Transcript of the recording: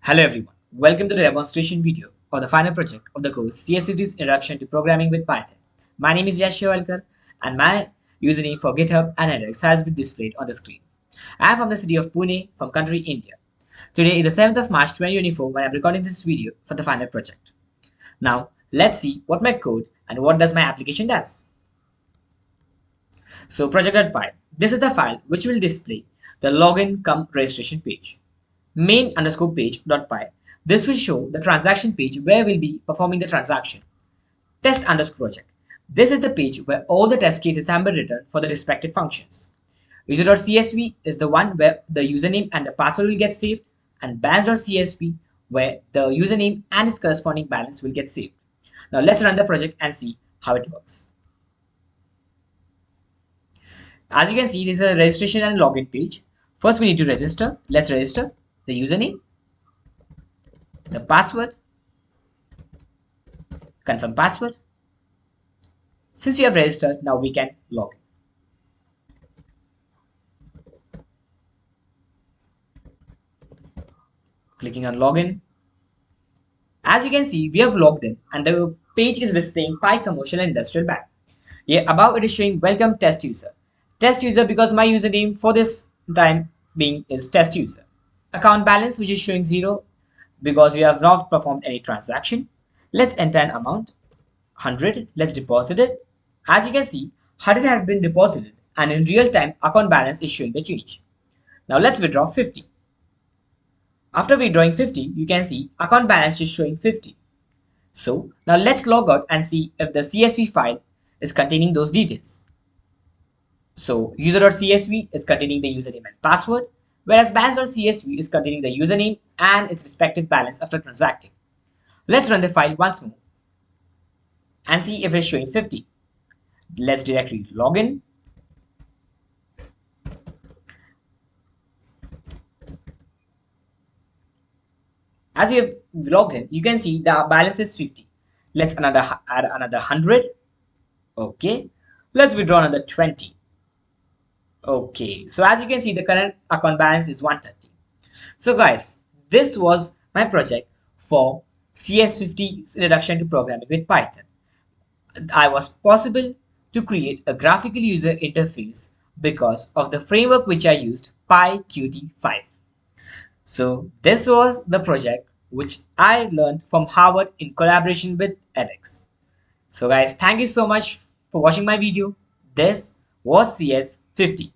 Hello everyone, welcome to the demonstration video of the final project of the course CS50's Introduction to Programming with Python. My name is Yash Shewalkar and my username for GitHub and edX has been displayed on the screen. I am from the city of Pune from country India. Today is the 7th of March 2024 when I am recording this video for the final project. Now let's see what my code and what does my application does. So project.py, this is the file which will display the login cum registration page. Main underscore page.py. This will show the transaction page where we'll be performing the transaction. Test underscore project. This is the page where all the test cases have been written for the respective functions. User.csv is the one where the username and the password will get saved, and balance.csv where the username and its corresponding balance will get saved. Now let's run the project and see how it works. As you can see, this is a registration and login page. First we need to register. Let's register the username, the password, confirm password. Since we have registered, now we can log in. Clicking on login. As you can see, we have logged in and the page is displaying Pi Commercial and Industrial Bank. Here above it is showing welcome test user. Test user because my username for this time being is test user. Account balance which is showing 0 because we have not performed any transaction. Let's enter an amount 100. Let's deposit it. As you can see, 100 has been deposited and in real time account balance is showing the change. Now let's withdraw 50. After withdrawing 50, you can see account balance is showing 50. So now let's log out and see if the CSV file is containing those details. So user.csv is containing the username and password, whereas balance.csv is containing the username and its respective balance after transacting. Let's run the file once more and see if it's showing 50. Let's directly log in. As you have logged in, you can see the balance is 50. Let's add another 100. Okay. Let's withdraw another 20. Okay, so as you can see, the current account balance is 130. So guys, this was my project for CS50's Introduction to Programming with Python. I was possible to create a graphical user interface because of the framework which I used, PyQt5. So this was the project which I learned from Harvard in collaboration with edX. So guys, thank you so much for watching my video. This was CS50.